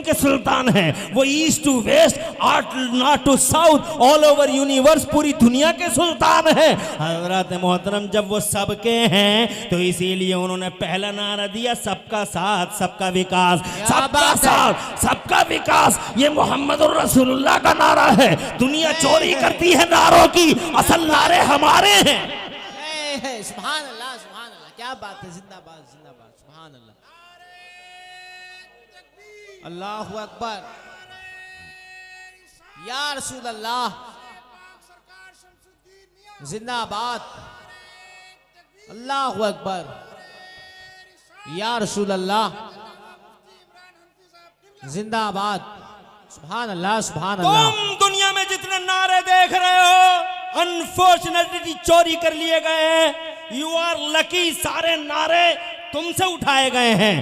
के सुल्तान हैं। वो east to west, north to south, all over universe, पूरी दुनिया के सुल्तान हैं हजरत मोहतरम। जब वो सबके हैं तो इसीलिए उन्होंने पहला नारा दिया, सबका साथ सबका विकास। सबका साथ सबका विकास ये मोहम्मदुर रसूलुल्लाह का नारा है। दुनिया चोरी करती है नारों की, असल नारे हमारे हैं। सुभान अल्लाह, सुभान अल्लाह, क्या बात है। जिंदाबाद जिंदाबाद, सुभान अल्लाह, अल्लाहु अकबर, या रसूल अल्लाह, जिंदाबाद, अल्लाहु अकबर, या रसूल अल्लाह, जिंदाबाद, सुभान अल्लाह, सुभान अल्लाह। तुम दुनिया में जितने नारे देख रहे हो अनफॉर्चुनेटली चोरी कर लिए गए हैं। यू आर लकी, सारे नारे तुमसे उठाए गए हैं।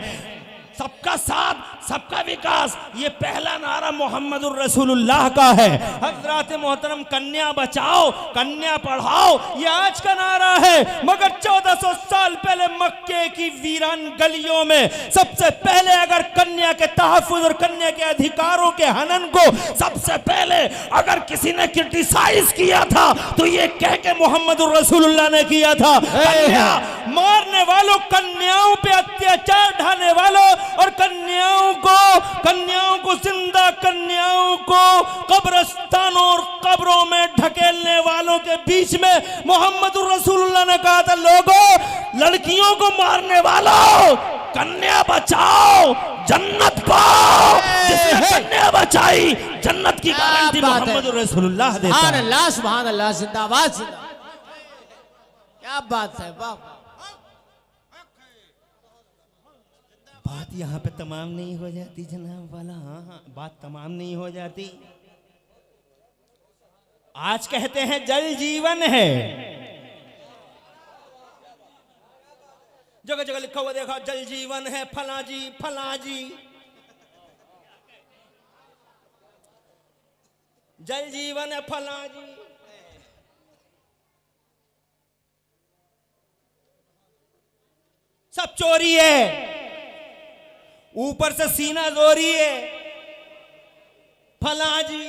सबका साथ सबका विकास ये पहला नारा मोहम्मदुर रसूलुल्लाह का है। हजरत मोहतरम, कन्या बचाओ कन्या पढ़ाओ ये आज का नारा है, मगर 1400 साल पहले मक्के की वीरान गलियों में सबसे पहले अगर कन्या के तहफ्फुज़ और कन्या के अधिकारों के हनन को सबसे पहले अगर किसी ने क्रिटिसाइज किया था तो ये कह के मोहम्मदुर रसूलुल्लाह ने किया था, कन्या मारने वालों, कन्याओं पे अत्याचार ढाने वालों और कन्याओं को जिंदा कन्याओं को कब्रिस्तानों और कब्रों में ढकेलने वालों के बीच में मोहम्मदुर रसूलुल्लाह ने कहा था, लोगों लड़कियों को मारने वालों कन्या बचाओ जन्नत पाओ। जिसने कन्या बचाई जन्नत की गारंटी मोहम्मदुर रसूलुल्लाह देता है। सुभान अल्लाह, सुभान अल्लाह, जिंदाबाद जिंदाबाद, क्या बात है। वाह, बात यहाँ पे तमाम नहीं हो जाती जनाब वाला। हाँ, बात तमाम नहीं हो जाती। आज कहते हैं जल जीवन है, जगह जगह लिखा हुआ देखा जल जीवन है, फला जी जल जीवन है, फला जी। सब चोरी है, ऊपर से सीना जोरी है, फला जी।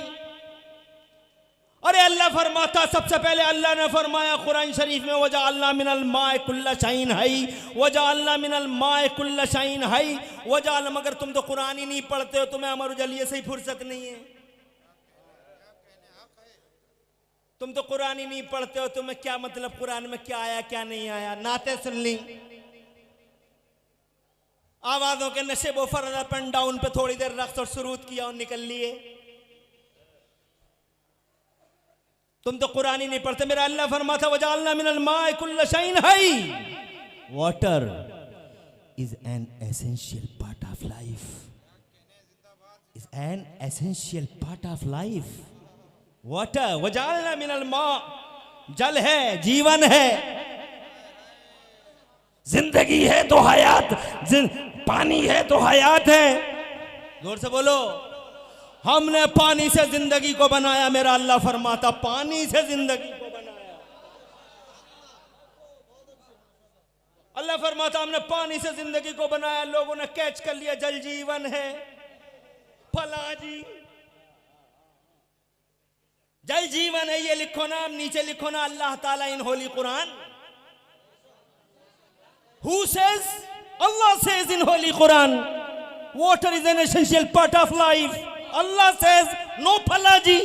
अरे अल्लाह फरमाता, सबसे पहले अल्लाह ने फरमाया कुरान शरीफ में, वजअलना मिनल माए कुल्ला शैइन हई, वजअलना मिनल माए कुल्ला शैइन हई वजअल। मगर तुम तो कुरान ही नहीं पढ़ते हो, तुम्हें अमर जलिए से ही फुर्सत नहीं है। तुम तो कुरान ही नहीं पढ़ते हो, तुम्हें क्या मतलब कुरान में क्या आया क्या नहीं आया। नाते सुन ली, आवाजों के नशे वो फरदा पेन डाउन पे थोड़ी देर रक्स और सुरूद किया और निकल लिए। तुम तो कुरान ही नहीं पढ़ते। मेरा अल्लाह फरमाता वजअलना मिनल माए कुल्ला शैइन हई, water is an essential part of life, is an essential part of life. Water वजअलना मिनल मा, जल है जीवन है, जिंदगी है तो हयात, पानी है तो हयात है। जोर से बोलो, हमने पानी से जिंदगी को बनाया। मेरा अल्लाह फरमाता पानी से जिंदगी को बनाया। अल्लाह फरमाता हमने पानी से जिंदगी को बनाया। लोगों ने कैच कर लिया जल जीवन है, फला जी जल जीवन है, ये लिखो ना, नीचे लिखो ना अल्लाह ताला इन Holi Quran. Who says? Allah says in Holy Quran, water is an essential part of life. Allah says, no phalaji.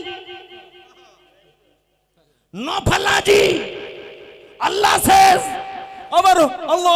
No phalaji. Allah says, our Allah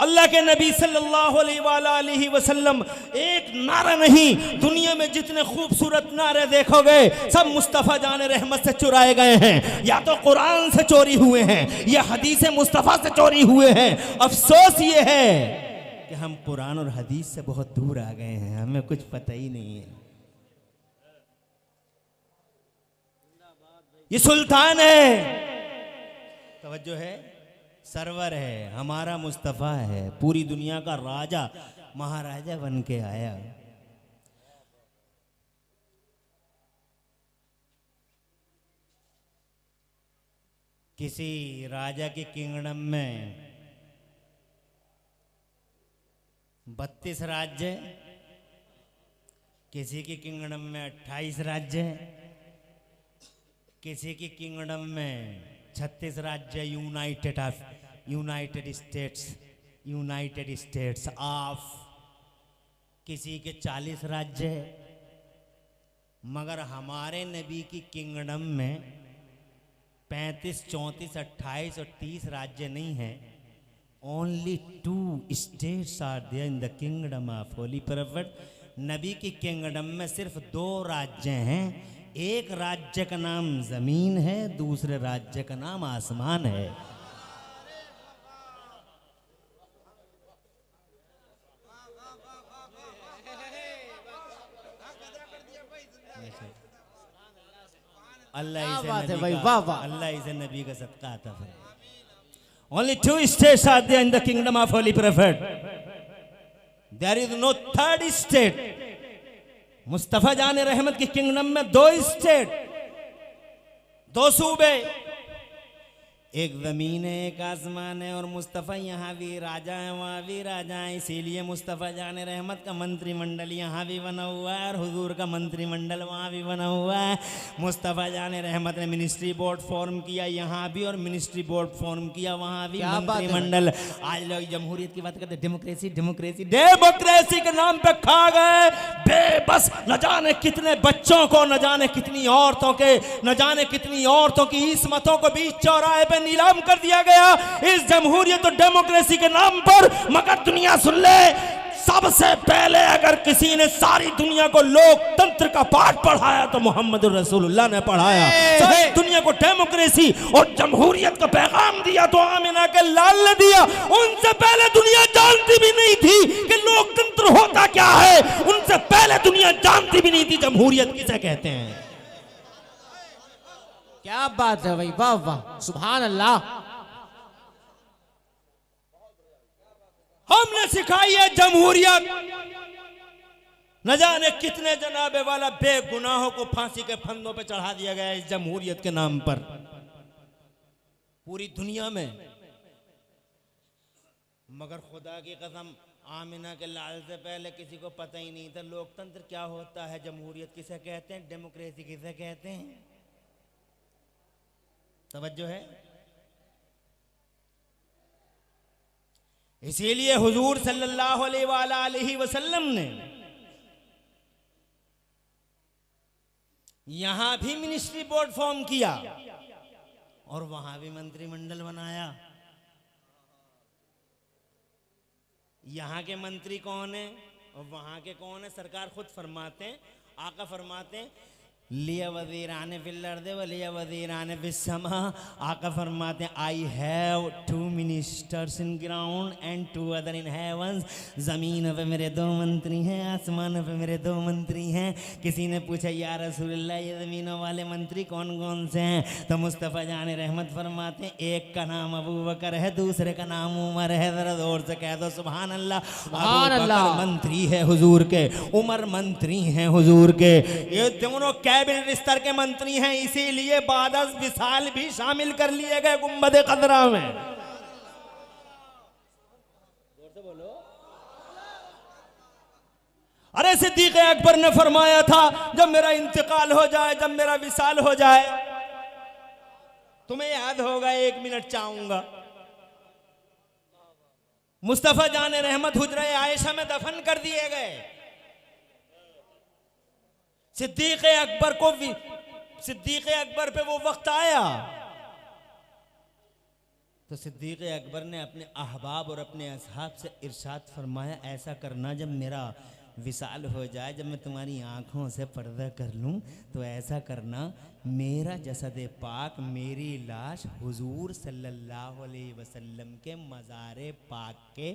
अल्लाह के नबी सल्लल्लाहु अलैहि वसल्लम एक नारा नहीं, दुनिया में जितने खूबसूरत नारे देखोगे सब मुस्तफ़ा जान रहमत से चुराए गए हैं। या तो कुरान से चोरी हुए हैं या हदीस मुस्तफ़ा से चोरी हुए हैं। अफसोस ये है कि हम कुरान और हदीस से बहुत दूर आ गए हैं, हमें कुछ पता ही नहीं है। ये सुल्तान है, तवज्जो है, सरवर है, हमारा मुस्तफ़ा है, पूरी दुनिया का राजा महाराजा बन के आया। किसी राजा के किंगडम में 32 राज्य, किसी की किंगडम में 28 राज्य, किसी की किंगडम में 36 राज्य, यूनाइटेड स्टेट्स ऑफ, किसी के 40 राज्य। मगर हमारे नबी की किंगडम में 35, 34, 28 और 30 राज्य नहीं है। Only 2 states are there in the kingdom of holy prophet. नबी की किंगडम में सिर्फ 2 राज्य हैं। एक राज्य का नाम जमीन है, दूसरे राज्य का नाम आसमान है। अल्लाह इसे नबी का सदका आता है। Only 2 states are there in the kingdom of Holy Prophet. There is no third state. Mustafa जाने रहमत की किंगडम में 2 स्टेट, 2 सूबे, एक जमीन है, एक आसमान है। और मुस्तफ़ा यहाँ भी राजा है, वहाँ भी राजा है। इसीलिए मुस्तफ़ा जाने रहमत का मंत्रिमंडल यहाँ भी बना हुआ है और हुजूर का मंत्रिमंडल वहाँ भी बना हुआ है। मुस्तफ़ा जाने रहमत ने मिनिस्ट्री बोर्ड फॉर्म किया यहाँ भी, और मिनिस्ट्री बोर्ड फॉर्म किया वहाँ भी, मंत्रिमंडल। आज लोग जमहूरियत की बात करते, डेमोक्रेसी डेमोक्रेसी डेमोक्रेसी के नाम पे खा गए बेबस। न जाने कितने बच्चों को, न जाने कितनी औरतों के, न जाने कितनी औरतों की इस्मतों को बीच चौराहे पे नीलाम कर दिया गया इस जमहूरियत और डेमोक्रेसी के नाम पर। मगर दुनिया सुन ले, सबसे पहले अगर किसी ने सारी दुनिया को लोकतंत्र का पाठ पढ़ाया तो मोहम्मद रसूलुल्लाह ने पढ़ाया। सारी दुनिया को डेमोक्रेसी और जमहूरियत का पैगाम दिया तो आमिना के लाल ने दिया। उनसे पहले दुनिया जानती भी नहीं थी कि लोकतंत्र होता क्या है। उनसे पहले दुनिया जानती भी नहीं थी जमहूरियत किसे कहते हैं। क्या बात है भाई, वाह वाह, सुभान अल्लाह। हमने सिखाई है जमहूरियत। न जाने कितने जनाबे वाला बेगुनाहों को फांसी के फंदों पे चढ़ा दिया गया इस जमहूरियत के नाम पर पूरी दुनिया में। मगर खुदा की कसम, आमिना के लाल से पहले किसी को पता ही नहीं था लोकतंत्र क्या होता है, जमहूरियत किसे कहते हैं, डेमोक्रेसी किसे कहते हैं। तवज्जो है। इसीलिए हुजूर सल्लल्लाहु अलैहि वसल्लम ने यहां भी मिनिस्ट्री बोर्ड फॉर्म किया और वहां भी मंत्रिमंडल बनाया। यहां के मंत्री कौन है और वहां के कौन है, सरकार खुद फरमाते हैं, आका फरमाते हैं, लिया वज़ीरान फिल अर्ज़ व लिया वज़ीरान फिस समा। आका फरमाते हैं, I have 2 ministers in ground and 2 other in heavens. ज़मीन पे मेरे 2 मंत्री हैं, आसमान पे मेरे 2 मंत्री हैं। किसी ने पूछा, या रसूलल्लाह ये ज़मीनों वाले मंत्री कौन कौन से हैं? तो मुस्तफ़ा जान रहमत फरमाते हैं, एक का नाम अबू बकर है, दूसरे का नाम उमर है। ज़रा ज़ोर से कह दो सुभान अल्लाह। सुभान अल्लाह। मंत्री है हुजूर के, उमर मंत्री हैं हुजूर के, ये दोनों कैबिनेट स्तर के मंत्री हैं। इसीलिए बादस विसाल भी शामिल कर लिए गए गुंबद खदरा में। अरे सिद्दीक़ अकबर ने फरमाया था, जब मेरा इंतकाल हो जाए, जब मेरा विसाल हो जाए, तुम्हें याद होगा 1 मिनट चाहूंगा। मुस्तफा जाने रहमत हुजरा आयशा में दफन कर दिए गए। सिद्दीक़ अकबर पे वो वक्त आया तो सिद्दीक़ अकबर ने अपने अहबाब और अपने असहाब से इरशाद फरमाया, ऐसा करना जब मेरा विसाल हो जाए, जब मैं तुम्हारी आंखों से पर्दा कर लूं, तो ऐसा करना, मेरा जसद पाक, मेरी लाश हुजूर सल्लल्लाहु अलैहि वसल्लम के मज़ारे पाक के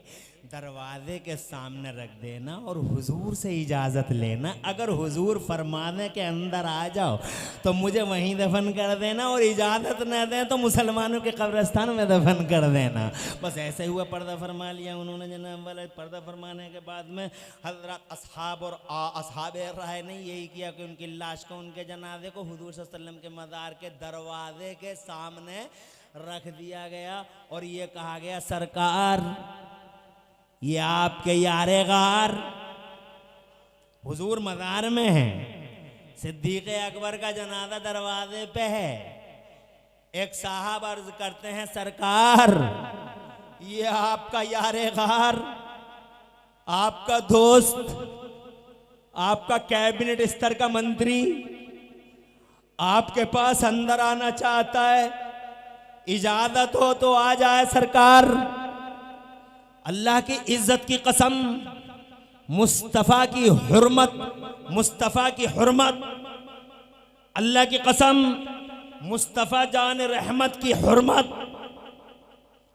दरवाजे के सामने रख देना और हुजूर से इजाज़त लेना। अगर हुजूर फरमाने के अंदर आ जाओ तो मुझे वहीं दफन कर देना, और इजाज़त न दें तो मुसलमानों के कब्रिस्तान में दफन कर देना। बस ऐसे हुआ, पर्दा फरमा लिया उन्होंने जनाब वाला। पर्दा फरमाने के बाद में हज़रत असहाब और असहाब राय ने यही किया कि उनकी लाश को, उनके जनाजे को हुजूर सल्लल्लाहु अलैहि वसल्लम के मज़ार के दरवाजे के सामने रख दिया गया और ये कहा गया, सरकार ये आपके यारे गार हुजूर मज़ार में है, सिद्दीक़ अकबर का जनाजा दरवाजे पे है। एक साहब अर्ज करते हैं, सरकार ये आपका यारे गार, आपका दोस्त, आपका कैबिनेट स्तर का मंत्री आपके पास अंदर आना चाहता है, इजाजत हो तो आ जाए सरकार। अल्लाह की इज्जत की कसम, मुस्तफ़ा की हुर्मत, मुस्तफ़ा की हुर्मत, अल्लाह की कसम, मुस्तफ़ा जान रहमत की हुर्मत,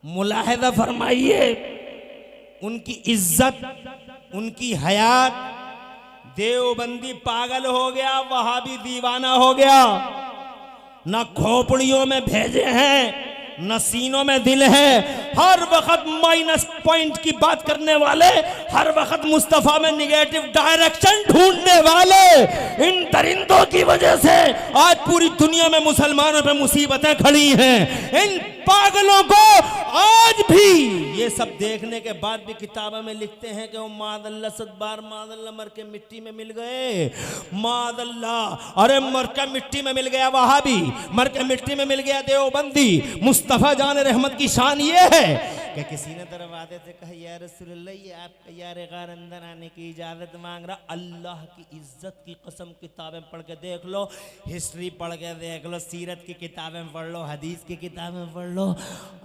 मुलाहिज़ा फरमाइए उनकी इज्जत, उनकी हयात। देवबंदी पागल हो गया, वहाबी दीवाना हो गया। ना खोपड़ियों में भेजे हैं, न सीनों में दिल है। हर वक्त माइनस पॉइंट की बात करने वाले, हर वक्त मुस्तफा में निगेटिव डायरेक्शन ढूंढने वाले, इन दरिंदों की वजह से आज पूरी दुनिया में मुसलमानों पे मुसीबतें खड़ी हैं। इन पागलों को आज भी ये सब देखने के बाद भी किताबों में लिखते हैं कि वो मादल्ला सदबार मादल्ला मर के मिट्टी में मिल गए, मादल्ला। अरे मर के मिट्टी में मिल गया वहाबी, मर के मिट्टी में मिल गया देवबंदी। मुस्तफ़ा जान रहमत की शान ये है कि किसी ने दरवाजे से कहा, या रसूलल्लाह ये आपका यारे गार अंदर आने की इजाज़त मांग रहा। अल्लाह की इज्जत की कसम, किताबें पढ़ के देख लो, हिस्ट्री पढ़ के देख लो, सीरत की किताबें पढ़ लो, हदीस की किताबें पढ़ लो,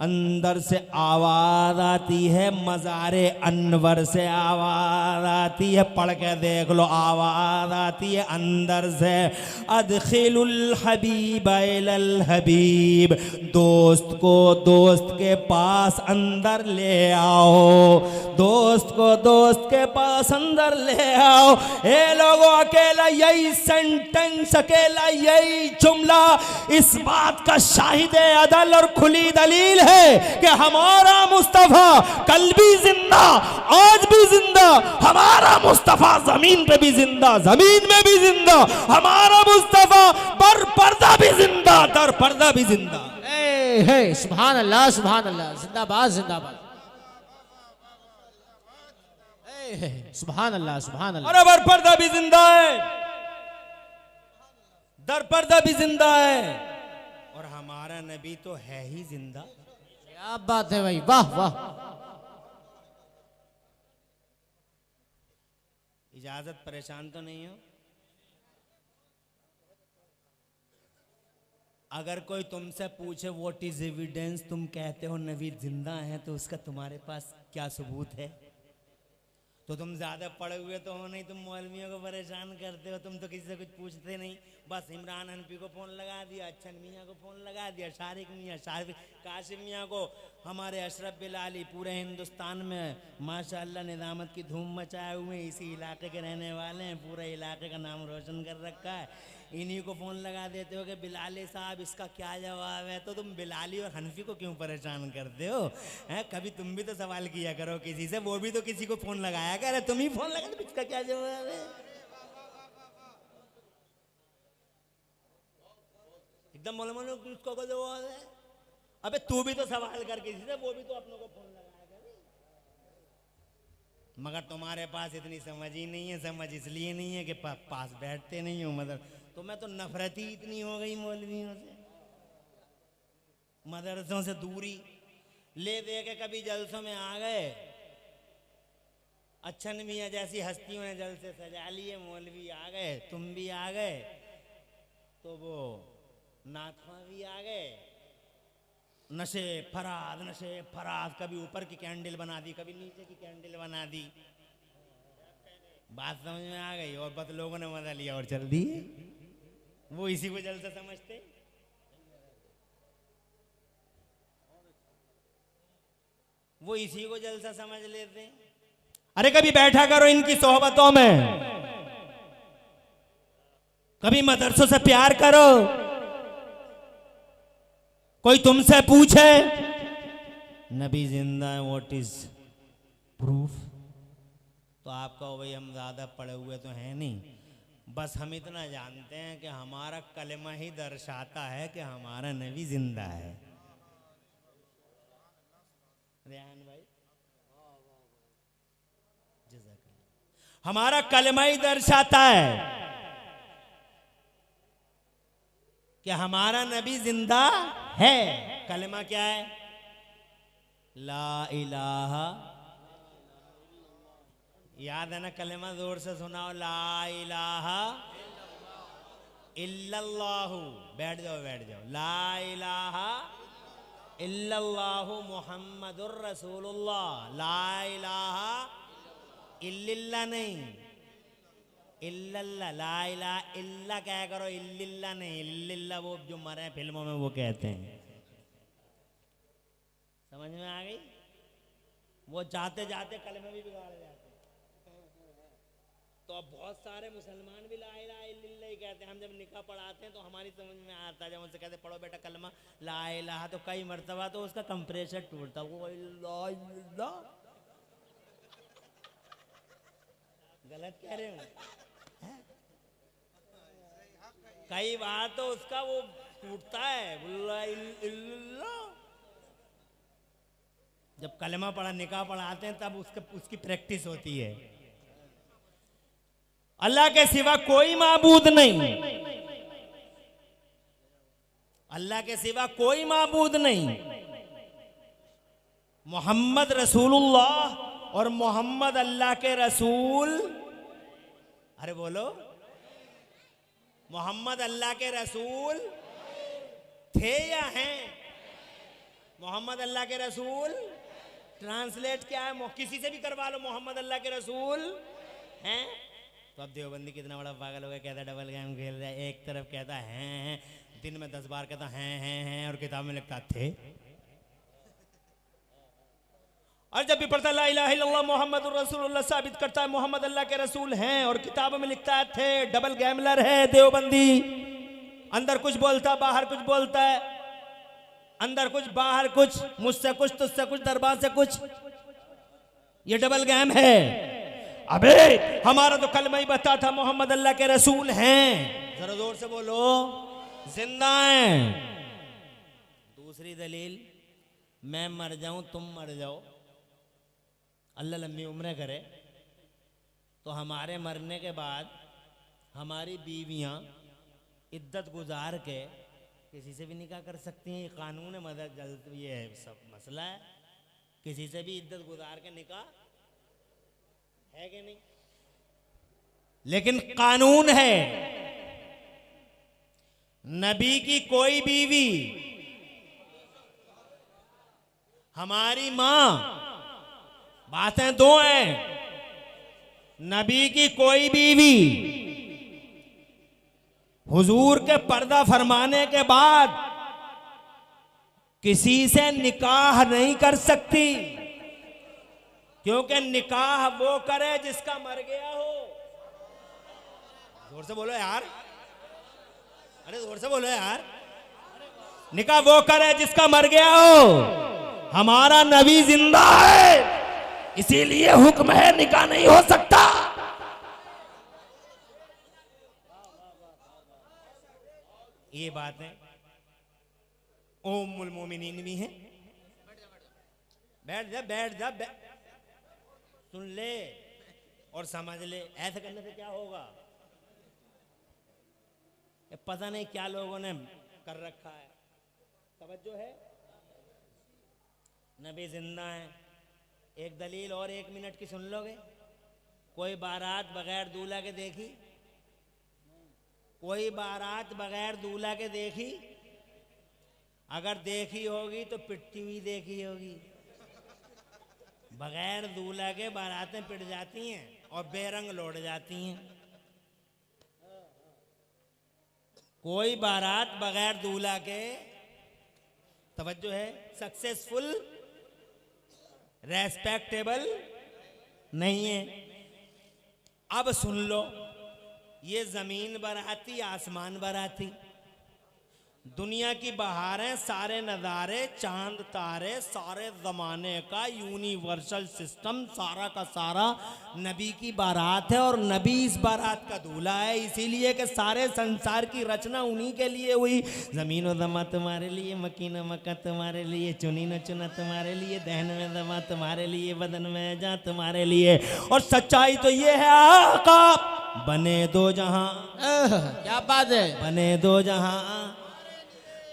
अंदर से आवाज़ आती है, मज़ारे अनवर से आवाज़ आती है। पढ़ के देख लो, आवाज़ आती है अंदर से, अदखिलुल हबीब इलल हबीब, दोस्त को दोस्त के पास अंदर ले आओ, दोस्त को दोस्त के पास अंदर ले आओ। ए लोगों, अकेला यही सेंटेंस, अकेला यही जुमला इस बात का शाहिद अदल और खुली दलील है कि हमारा मुस्तफा कल भी जिंदा, आज भी जिंदा। हमारा मुस्तफा जमीन पे भी जिंदा, जमीन में भी जिंदा। हमारा मुस्तफा बर पर्दा भी जिंदा, दर पर्दा भी जिंदा। हे सुभान अल्लाह, सुभान अल्लाह, जिंदाबाद जिंदाबाद। सुभान अल्लाह, सुभान अल्लाह। अरे बर पर्दा भी जिंदा है, दर पर्दा भी जिंदा है, और हमारा नबी तो है ही जिंदा। क्या बात है भाई, वाह वाह। इजाजत, परेशान तो नहीं हो? अगर कोई तुमसे पूछे व्हाट इज एविडेंस, तुम कहते हो नबी जिंदा है, तो उसका तुम्हारे पास क्या सबूत है? तो तुम ज्यादा पढ़े हुए तो हो नहीं, तुम मौलवियों को परेशान करते हो। तुम तो किसी से कुछ पूछते नहीं, बस इमरान हनफी को फ़ोन लगा दिया, अच्छन मियाँ को फ़ोन लगा दिया, शारिक मियाँ, शारिक काशिम मियाँ को। हमारे अशरफ बिलाली पूरे हिंदुस्तान में माशाअल्लाह निज़ामत की धूम मचाए हुए, इसी इलाके के रहने वाले हैं, पूरे इलाके का नाम रोशन कर रखा है। इन्हीं को फ़ोन लगा देते हो कि बिलाली साहब इसका क्या जवाब है। तो तुम बिलाली और हनफी को क्यों परेशान करते हो? हैं, कभी तुम भी तो सवाल किया करो किसी से, वो भी तो किसी को फ़ोन लगाया करे, तुम ही फ़ोन लगा दो, इसका क्या जवाब है? एकदम बोले बोलो किसको को जवाब है? अबे तू भी तो सवाल कर किसी से, वो भी तो अपनों को फ़ोन लगाया करे। मगर तुम्हारे पास इतनी समझ ही नहीं है। समझ इसलिए नहीं है कि पास बैठते नहीं हो, मतलब तुम्हें तो नफरत ही इतनी हो गई मौलवियों से, मदरसों से दूरी ले दे के। कभी जलसों में आ गए, अच्छन मियाँ जैसी हस्तियों ने जलसे सजा लिए, मौलवी आ गए, तुम भी आ गए, तो वो नाथवा भी आ गए, नशे फराद, कभी ऊपर की कैंडल बना दी, कभी नीचे की कैंडल बना दी। बात समझ में आ गई, और बस लोगों ने मजा लिया और चल दी। वो इसी को जलसा समझते, वो इसी को जलसा समझ लेते। अरे कभी बैठा करो इनकी सोहबतों में, कभी मदरसों से प्यार करो। कोई तुमसे पूछे नबी जिंदा है, व्हाट इज प्रूफ, तो आप कहो भाई हम ज्यादा पढ़े हुए तो हैं नहीं, बस हम इतना जानते हैं कि हमारा कलमा ही दर्शाता है कि हमारा नबी जिंदा है। रेहान भाई, हमारा कलमा ही दर्शाता है कि हमारा नबी जिंदा है। कलमा क्या है? ला इलाहा, याद है ना? कलमा जोर से सुनाओ, ला इलाहा इल्लल्लाहु। बैठ जाओ बैठ जाओ। ला इलाहा इल्लल्लाहु मुहम्मदुर रसूलुल्लाह। ला इलाहा इल्लल्लाह नहीं, इल्लल्लाह। ला इलाहा इल्ला क्या करो, इल्लल्लाह नहीं। इल्लल्लाह वो जो मरे हैं फिल्मों में वो कहते हैं। समझ में आ गई? वो जाते जाते कलमे भी बिगाड़ जाते हैं। तो अब बहुत सारे मुसलमान भी ला इलाहा इल्लल्लाह ही कहते हैं। हम जब निकाह पढ़ाते हैं तो हमारी समझ में आता है, जब उनसे कहते पढ़ो बेटा कलमा ला इलाहा, तो कई मर्तबा तो उसका कंप्रेसर टूटता, वो ला इल्लल्लाह। गलत कह रहे हो? कई बार तो उसका वो टूटता है, ला इल्लल्लाह। जब कलमा पढ़ा निकाह पढ़ाते हैं तब उसकी प्रैक्टिस होती है। अल्लाह के सिवा कोई माबूद नहीं, अल्लाह के सिवा कोई माबूद नहीं। मोहम्मद रसूलुल्लाह और मोहम्मद अल्लाह के रसूल। अरे बोलो, मोहम्मद अल्लाह के रसूल थे या हैं? मोहम्मद अल्लाह के रसूल ट्रांसलेट क्या है? किसी से भी करवा लो, मोहम्मद अल्लाह के रसूल हैं। तो अब देवबंदी कितना बड़ा पागल हो गया, कहता डबल गेम खेल रहा है। एक तरफ कहता है, दिन में 10 बार कहता है, और किताब में लिखता थे। और जब भी पढ़ता ला इलाहा इल्लल्लाह मुहम्मदुर रसूलुल्लाह, साबित करता है मोहम्मद अल्लाह के रसूल हैं, और किताबों में लिखता है थे। डबल गैमलर है देवबंदी, अंदर कुछ बोलता बाहर कुछ बोलता है, अंदर कुछ बाहर कुछ, मुझसे कुछ तुझसे कुछ, दरबार से कुछ। ये डबल गैम है। अबे हमारा तो कलमा ही बता था मोहम्मद अल्लाह के रसूल हैं। जरा जोर से बोलो, जिंदा हैं। दूसरी दलील, मैं मर जाऊं तुम मर जाओ, अल्लाह लंबी उम्र करे, तो हमारे मरने के बाद हमारी बीवियां इद्दत गुजार के किसी से भी निकाह कर सकती हैं। ये कानून है, मदद जल्द ये सब मसला है। किसी से भी इद्दत गुजार के निकाह है कि नहीं? लेकिन कानून है, नबी की कोई बीवी, हमारी मां, बातें दो हैं। नबी की कोई बीवी हुजूर के पर्दा फरमाने के बाद किसी से निकाह नहीं कर सकती, क्योंकि निकाह वो करे जिसका मर गया हो। जोर से बोलो यार, अरे जोर से बोलो यार। निकाह वो करे जिसका मर गया हो। हमारा नबी जिंदा है, इसीलिए हुक्म है निकाह नहीं हो सकता। ये बातें उम्मुल मोमिनीन भी हैं। बैठ जा बैठ जा, सुन ले और समझ ले। ऐसे करने से क्या होगा? पता नहीं क्या लोगों ने कर रखा है। तवज्जो है, नबी जिंदा है। एक दलील और 1 मिनट की सुन लोगे? कोई बारात बगैर दूल्हा के देखी? कोई बारात बगैर दूल्हा के देखी? अगर देखी होगी तो पिटती हुई देखी होगी। बगैर दूल्हा के बारातें पिट जाती हैं और बेरंग लौट जाती हैं। कोई बारात बगैर दूल्हा के, तवज्जो है, सक्सेसफुल रेस्पेक्टेबल नहीं है। अब सुन लो, ये जमीन बराती आसमान बराती, दुनिया की बहारें, सारे नज़ारे, चांद तारे, सारे ज़माने का यूनिवर्सल सिस्टम, सारा का सारा नबी की बारात है और नबी इस बारात का दूल्हा है। इसीलिए कि सारे संसार की रचना उन्हीं के लिए हुई। ज़मीन व ज़मा तुम्हारे लिए, मकीन मक्का तुम्हारे लिए, चुनी न चुना तुम्हारे लिए, दहन में दमा तुम्हारे लिए, बदन में जा तुम्हारे लिए। और सच्चाई तो ये है आका, बने दो जहां, क्या बात है। बने दो जहां,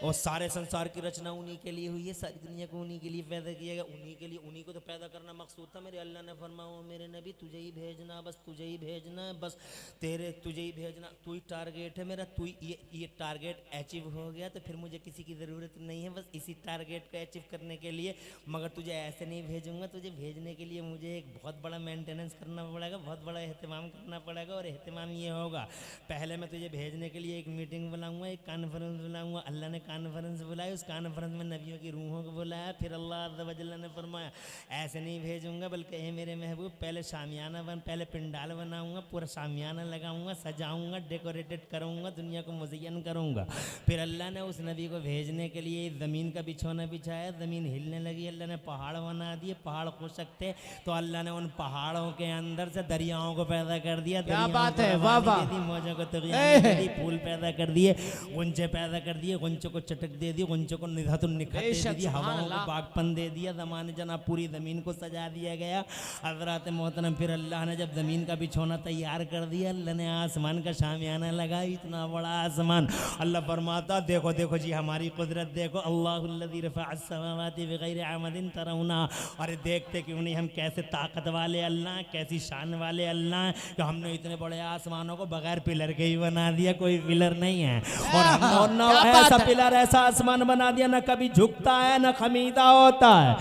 और सारे संसार की रचना उन्हीं के लिए हुई है। सारी दुनिया को उन्हीं के लिए पैदा किया गया, उन्हीं के लिए, उन्हीं को तो पैदा करना मकसूद था। मेरे अल्लाह ने फरमाया मेरे नबी तुझे ही भेजना, बस तुझे ही भेजना, बस तेरे तुझे ही भेजना, तू ही टारगेट है मेरा, तू ये टारगेट अचीव हो गया तो फिर मुझे किसी की ज़रूरत नहीं है, बस इसी टारगेट को अचीव करने के लिए। मगर तुझे ऐसे नहीं भेजूंगा, तुझे भेजने के लिए मुझे एक बहुत बड़ा मेंटेनेंस करना पड़ेगा, बहुत बड़ा एहतमाम करना पड़ेगा। और एहतमाम ये होगा, पहले मैं तुझे भेजने के लिए एक मीटिंग बुलाऊंगा, एक कॉन्फ्रेंस बुलाऊंगा। अल्लाह ने कॉन्फ्रेंस बुलाई, उस कॉन्फ्रेंस में नबियों की रूहों को बुलाया। फिर अल्लाह अज़्ज़ व जल्ल ने फरमाया ऐसे नहीं भेजूंगा, बल्कि हे मेरे महबूब पहले शामियाना पहले पिंडाल बनाऊंगा, पूरा शामियाना लगाऊंगा, सजाऊंगा, डेकोरेटेड करूंगा, दुनिया को मुज़य्यन करूंगा। फिर अल्लाह ने उस नबी को भेजने के लिए ज़मीन का बिछौना बिछाया, ज़मीन हिलने लगी, अल्लाह ने पहाड़ बना दिए। पहाड़ खुशक थे तो अल्लाह ने उन पहाड़ों के अंदर से दरियाओं को पैदा कर दिया। क्या बात है, वाह वाह। मौजों को तग़य्युर दी, फूल पैदा कर दिए, गुंचे पैदा कर दिए, गुंचों को चटक दे दी, गुंचों को निधातुन निखात दे दी, हवाओं को बागपन दे दिया, ज़माने जना पूरी ज़मीन को सजा दिया गया। हज़रात मोहतरम फिर अल्लाह ने जब ज़मीन का बिछौना तैयार कर दिया, अल्लाह ने आसमान का शामियाना लगा, इतना बड़ा आसमान। अल्लाह फरमाता देखो देखो जी हमारी कुदरत देखो, अल्लाहुल्लज़ी रफ़अस समावाति बिग़ैरि अमदिन तरौना। अरे देखते क्यों नहीं हम कैसे ताकत वाले अल्लाह, कैसी शान वाले अल्लाह कि हमने इतने बड़े आसमानों को बगैर पिलर के ही बना दिया, कोई पिलर नहीं है। और हमने ऐसा पिलर, ऐसा आसमान बना दिया, ना कभी झुकता है, ना खमीदा होता है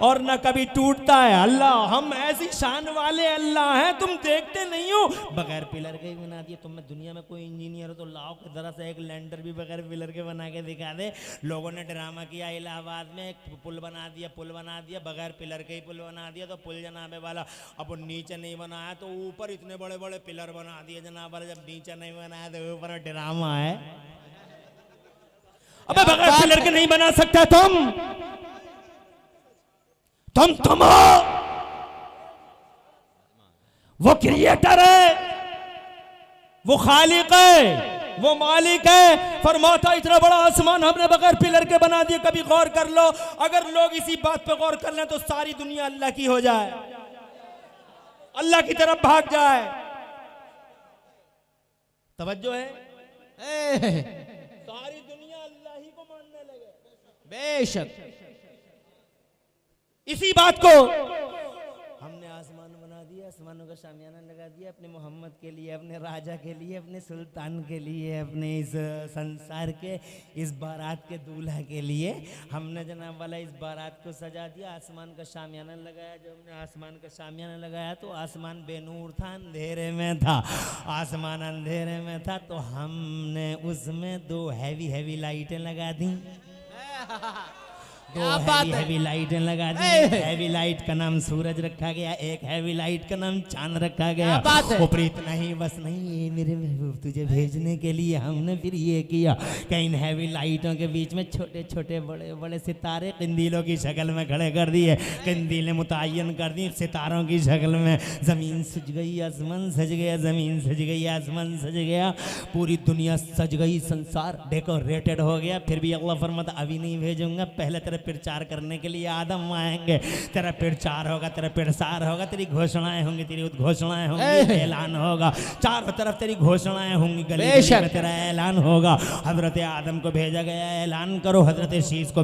और ना कभी टूटता है। अल्लाह हम ऐसी शान वाले अल्लाह हैं, तुम देखते नहीं हो, बगैर पिलर के ही बना दिया। तुम में दुनिया में कोई इंजीनियर हो तो लाओ कि जरा सा एक लैंडर भी बगैर पिलर के बना के दिखा दे। लोगों ने ड्रामा किया इलाहाबाद में, एक पुल बना दिया, पुल बना दिया, बगैर पिलर के ही पुल बना दिया। तो पुल जनाबे वाला अब वो नीचे नहीं बनाया तो ऊपर इतने बड़े बड़े पिलर बना दिए जनाब वाला, जब नीचे नहीं बनाया तो ऊपर ड्रामा है। अबे बगैर पिलर के नहीं बना सकता तुम हो। वो क्रिएटर है, वो खालिक है, वो मालिक है। फरमाता इतना बड़ा आसमान हमने बगैर पिलर के बना दिया। कभी गौर कर लो, अगर लोग इसी बात पे गौर कर लें तो सारी दुनिया अल्लाह की हो जाए, अल्लाह की तरफ भाग जाए। तवज्जो है, सारी दुनिया अल्लाह ही को मानने लगे। बेशक इसी बात को हमने आसमान बना दिया, आसमानों का शामियाना लगा दिया अपने मोहम्मद के लिए, अपने राजा के लिए, अपने सुल्तान के लिए, अपने इस संसार के इस बारात के दूल्हा के लिए। हमने जनाब वाला इस बारात को सजा दिया, आसमान का शामियाना लगाया। जब हमने आसमान का शामियाना लगाया तो आसमान बेनूर था, अंधेरे में था। आसमान अंधेरे में था तो हमने उसमें दो हैवी लाइटें लगा दी, दो हैवी लाइटें लगा दी। हैवी लाइट का नाम सूरज रखा गया, एक हैवी लाइट का नाम चांद रखा गया। ऊपर इतना ही बस नहीं, ये मेरे महबूब तुझे भेजने के लिए हमने फिर ये किया कि इन हैवी लाइटों के बीच में छोटे छोटे बड़े बड़े सितारे कंदीलों की शक्ल में खड़े कर दिए, कंदीलें मुतय्यन कर दी सितारों की शक्ल में। ज़मीन सज गई, आसमान सज गया, ज़मीन सज गई, आसमान सज गया, पूरी दुनिया सज गई, संसार डेकोरेटेड हो गया। फिर भी अल्लाह फरमाता अभी नहीं भेजूंगा, पहले तेरे प्रचार करने के लिए आदम आएंगे, तेरा प्रचार होगा, तेरा प्रसार होगा, तेरी घोषणाएं होंगी, तेरी उद्घोषणाएं होंगी, ऐलान होगा, चारों तरफ तेरी घोषणाएं होंगी, गली में तेरा ऐलान होगा। हजरत आदम को भेजा गया, ऐलान करो, हजरत शीश को